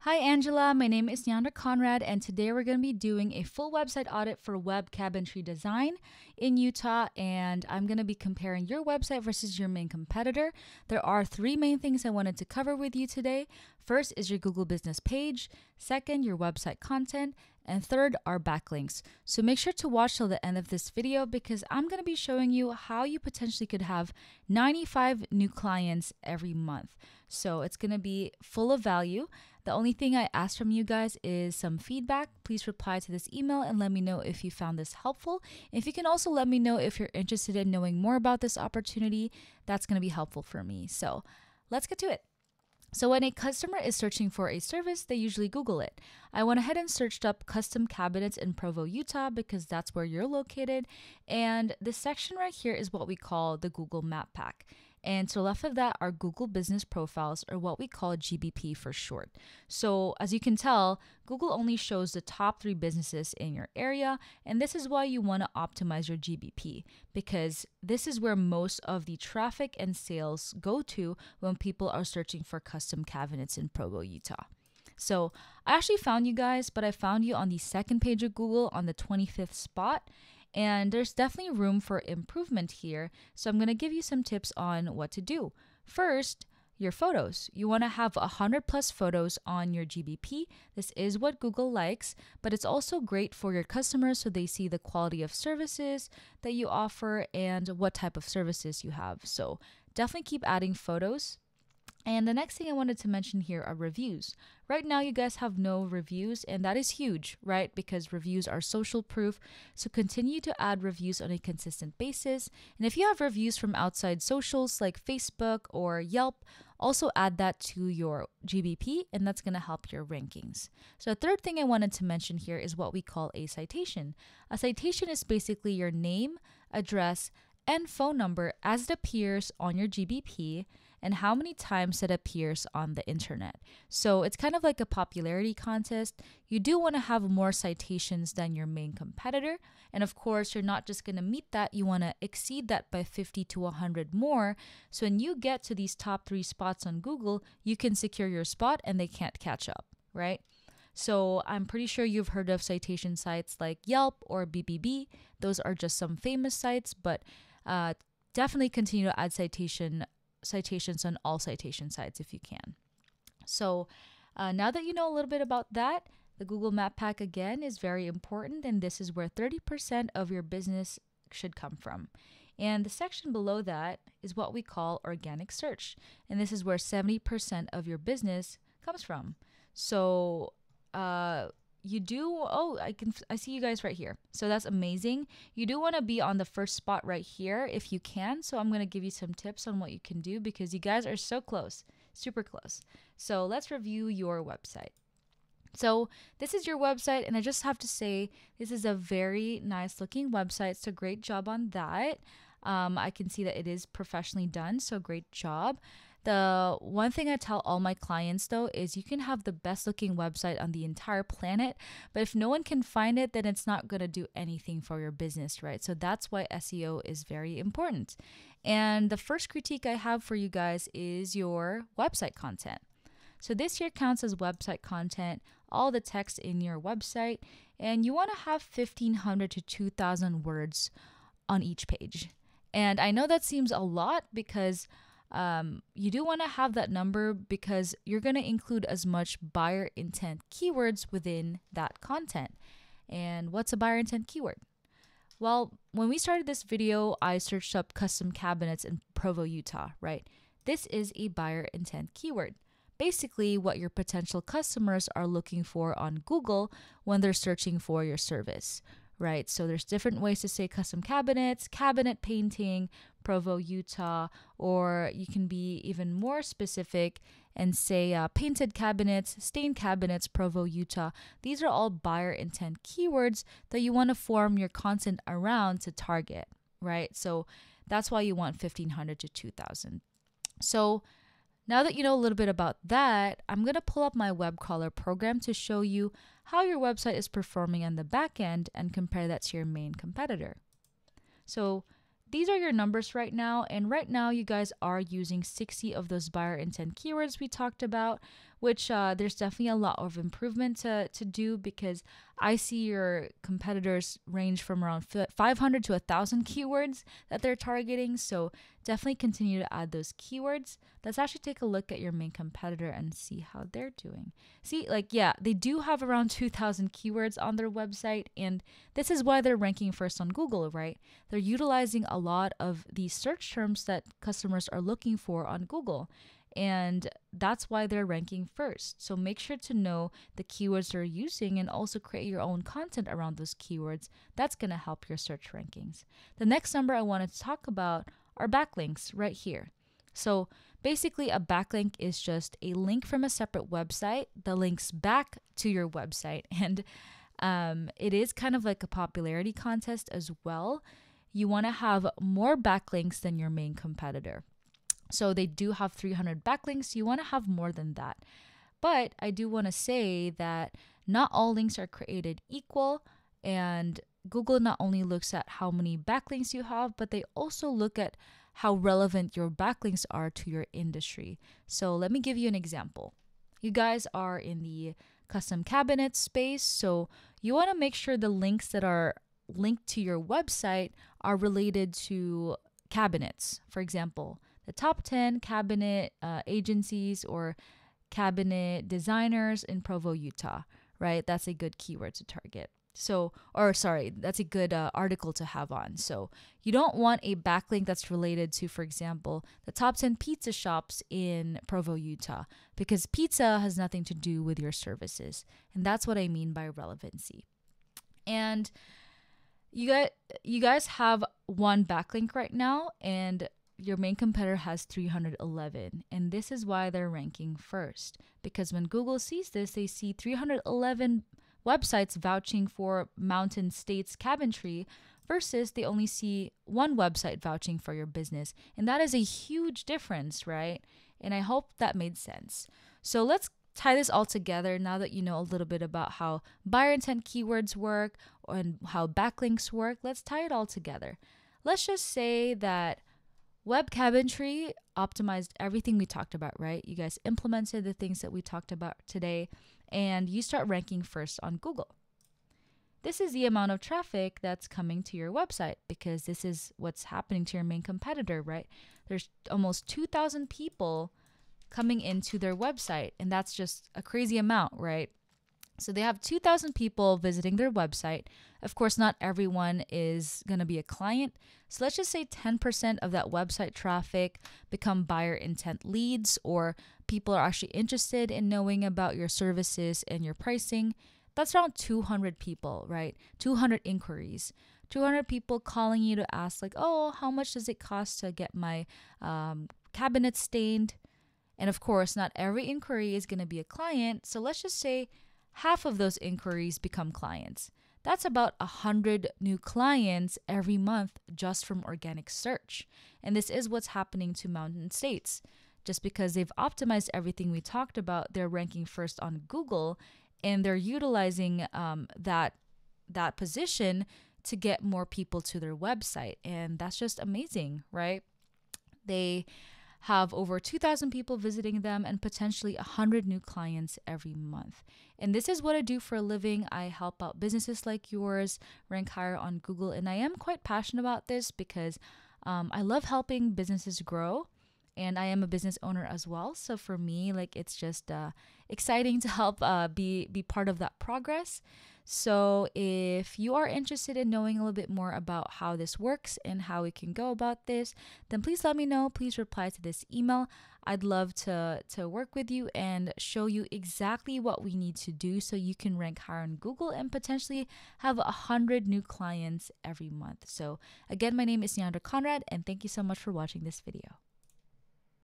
Hi Angela, my name is Nyandra Conrad, and today we're going to be doing a full website audit for Webb Cabinetry Design in Utah, and I'm going to be comparing your website versus your main competitor. There are three main things I wanted to cover with you today. First is your Google business page, second, your website content, and third are backlinks. So make sure to watch till the end of this video because I'm going to be showing you how you potentially could have 95 new clients every month. So it's going to be full of value. The only thing I ask from you guys is some feedback. Please reply to this email and let me know if you found this helpful. If you can also let me know if you're interested in knowing more about this opportunity, that's going to be helpful for me. So let's get to it. So when a customer is searching for a service, they usually Google it. I went ahead and searched up custom cabinets in Provo, Utah, because that's where you're located. And this section right here is what we call the Google Map Pack. And to the left of that are Google Business Profiles, or what we call GBP for short. So as you can tell, Google only shows the top 3 businesses in your area, and this is why you want to optimize your GBP, because this is where most of the traffic and sales go to when people are searching for custom cabinets in Provo, Utah. So I actually found you guys, but I found you on the second page of Google on the 25th spot. And there's definitely room for improvement here. So I'm going to give you some tips on what to do. First, your photos. You want to have 100 plus photos on your GBP. This is what Google likes, but it's also great for your customers so they see the quality of services that you offer and what type of services you have. So definitely keep adding photos. And the next thing I wanted to mention here are reviews. Right now, you guys have no reviews, and that is huge, right? Because reviews are social proof. So continue to add reviews on a consistent basis. And if you have reviews from outside socials like Facebook or Yelp, also add that to your GBP, and that's going to help your rankings. So the third thing I wanted to mention here is what we call a citation. A citation is basically your name, address, and phone number as it appears on your GBP and how many times it appears on the internet. So it's kind of like a popularity contest. You do want to have more citations than your main competitor. And of course, you're not just going to meet that. You want to exceed that by 50 to 100 more. So when you get to these top 3 spots on Google, you can secure your spot and they can't catch up, right? So I'm pretty sure you've heard of citation sites like Yelp or BBB. Those are just some famous sites, but definitely continue to add citations on all citation sites if you can. So now that you know a little bit about that, the Google Map Pack again is very important, and this is where 30% of your business should come from. And the section below that is what we call organic search, and this is where 70% of your business comes from. So I see you guys right here. So that's amazing. You do want to be on the first spot right here if you can. So I'm going to give you some tips on what you can do because you guys are so close, super close. So let's review your website. So this is your website, and I just have to say this is a very nice looking website. So great job on that. I can see that it is professionally done, so great job. The one thing I tell all my clients though is you can have the best looking website on the entire planet, but if no one can find it, then it's not going to do anything for your business, right? So that's why SEO is very important. And the first critique I have for you guys is your website content. So this here counts as website content, all the text in your website, and you want to have 1,500 to 2,000 words on each page. And I know that seems a lot because you do want to have that number because you're going to include as much buyer intent keywords within that content. And what's a buyer intent keyword? Well, when we started this video, I searched up custom cabinets in Provo, Utah, right? This is a buyer intent keyword. Basically, what your potential customers are looking for on Google when they're searching for your service, right? So there's different ways to say custom cabinets, cabinet painting, Provo, Utah, or you can be even more specific and say painted cabinets, stained cabinets, Provo, Utah. These are all buyer intent keywords that you want to form your content around to target, right? So that's why you want 1,500 to 2,000. So now that you know a little bit about that, I'm going to pull up my web crawler program to show you how your website is performing on the back end and compare that to your main competitor. So these are your numbers right now, and right now you guys are using 60 of those buyer intent keywords we talked about, which there's definitely a lot of improvement to do, because I see your competitors range from around 500 to 1,000 keywords that they're targeting. So definitely continue to add those keywords. Let's actually take a look at your main competitor and see how they're doing. See, like, yeah, they do have around 2,000 keywords on their website, and this is why they're ranking first on Google, right? They're utilizing a lot of these search terms that customers are looking for on Google, and that's why they're ranking first. So make sure to know the keywords they're using and also create your own content around those keywords. That's going to help your search rankings. The next number I wanted to talk about are backlinks right here. So basically, a backlink is just a link from a separate website that links back to your website. And it is kind of like a popularity contest as well. You want to have more backlinks than your main competitor. So they do have 300 backlinks. You want to have more than that. But I do want to say that not all links are created equal, and Google not only looks at how many backlinks you have, but they also look at how relevant your backlinks are to your industry. So let me give you an example. You guys are in the custom cabinet space, so you want to make sure the links that are linked to your website are related to cabinets. For example, the top 10 cabinet agencies or cabinet designers in Provo, Utah, right? That's a good keyword to target. So, or sorry, that's a good article to have on. So you don't want a backlink that's related to, for example, the top 10 pizza shops in Provo, Utah, because pizza has nothing to do with your services. And that's what I mean by relevancy. And you guys have one backlink right now, and your main competitor has 311, and this is why they're ranking first, because when Google sees this, they see 311 websites vouching for Mountain States Cabinetry versus they only see one website vouching for your business, and that is a huge difference, right? And I hope that made sense. So let's tie this all together now that you know a little bit about how buyer intent keywords work and how backlinks work. Let's tie it all together. Let's just say that Webb Cabinetry optimized everything we talked about, right? You guys implemented the things that we talked about today, and you start ranking first on Google. This is the amount of traffic that's coming to your website, because this is what's happening to your main competitor, right? There's almost 2,000 people coming into their website, and that's just a crazy amount, right? So they have 2,000 people visiting their website. Of course, not everyone is going to be a client. So let's just say 10% of that website traffic become buyer intent leads, or people are actually interested in knowing about your services and your pricing. That's around 200 people, right? 200 inquiries. 200 people calling you to ask like, oh, how much does it cost to get my cabinet stained? And of course, not every inquiry is going to be a client. So let's just say half of those inquiries become clients. That's about 100 new clients every month just from organic search. And this is what's happening to Mountain States. Just because they've optimized everything we talked about, they're ranking first on Google, and they're utilizing that position to get more people to their website. And that's just amazing, right? They have over 2,000 people visiting them and potentially 100 new clients every month. And this is what I do for a living. I help out businesses like yours rank higher on Google. And I am quite passionate about this because I love helping businesses grow. And I am a business owner as well. So for me, like, it's just exciting to help be part of that progress. So if you are interested in knowing a little bit more about how this works and how we can go about this, then please let me know. Please reply to this email. I'd love to work with you and show you exactly what we need to do so you can rank higher on Google and potentially have 100 new clients every month. So again, my name is Neandra Conrad, and thank you so much for watching this video.